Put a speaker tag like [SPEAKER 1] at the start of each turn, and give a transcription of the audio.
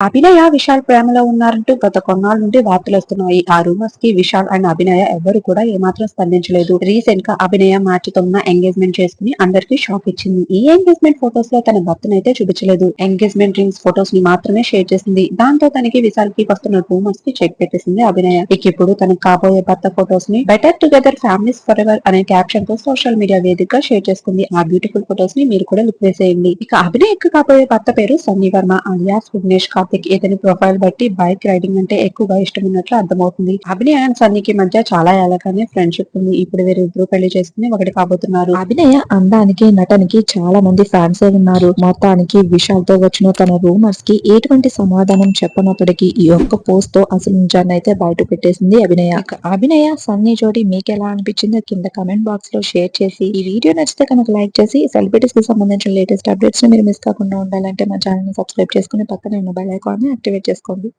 [SPEAKER 1] అభినయ విశాల్ ప్రేమలో ఉన్నారంటూ గత కొన్నాళ్ళ నుండి వార్తలు వస్తున్నాయి. ఆ రూమర్స్ కి విశాల్ అండ్ అభినయ ఎవరు కూడా ఏమాత్రం స్పందించలేదు. రీసెంట్ గా అభినయ మ్యాచ్తో ఎంగేజ్మెంట్ చేసుకుని అందరికి షాక్ ఇచ్చింది. ఈ ఎంగేజ్మెంట్ ఫొటోస్ లో తన భర్తనైతే చూపించలేదు. ఎంగేజ్మెంట్ రింగ్స్ ఫొటోస్ ని మాత్రమే షేర్ చేసింది. దాంతో తనకి విశాల్ కి వస్తున్న రూమర్స్ కి చెక్ పెట్టేసింది అభినయ. ఇక ఇప్పుడు తనకు కాబోయే భర్త ఫొటోస్ ని better together families for ever అనే క్యాప్షన్ తో సోషల్ మీడియా వేదికగా షేర్ చేసుకుంది. ఆ బ్యూటిఫుల్ ఫొటోస్ ని మీరు కూడా లుక్ వేసేయండి. ఇక అభినయకు కాబోయే భర్త పేరు సన్నీ వర్మ అలియాస్ విఘ్నేష్ కార్తిక్. ఇతని ప్రొఫైల్ బట్టి బైక్ రైడింగ్ అంటే ఎక్కువగా ఇష్టం ఉన్నట్లు అర్థమవుతుంది. అభినయ అండ్ సన్నీకి మధ్య చాలా ఏళ్ళగానే ఫ్రెండ్షిప్ ఉంది. ఇప్పుడు వీరిద్దరూ పెళ్లి చేసుకుని ఒకటి కాబోతున్నారు. అభినయ అందానికి నటనకి చాలా మంది ఫ్యాన్స్ ఉన్నారు. మొత్తానికి విశాల్ తో వచ్చిన తన రూమర్స్ కి ఎటువంటి సమాధానం చెప్పనప్పటికీ ఈ ఒక్క పోస్ట్ తో అసలు నిజాన్ని అయితే బయట పెట్టేసింది అభినయ. అభినయ సన్నీ జోడి మీకు ఎలా అనిపించిందో కింద కమెంట్ బాక్స్ లో షేర్ చేసి, ఈ వీడియో నచ్చితే కనుక లైక్ చేసి, సెలబ్రిటీస్ కి సంబంధించిన లేటెస్ట్ అప్డేట్స్ ని మీరు మిస్ కాకుండా ఉండాలంటే మా ఛానల్ ని సబ్స్క్రైబ్ చేసుకుని పక్కనే ఉన్న బెల్ ఐకాన్ ని యాక్టివేట్ చేసుకోండి.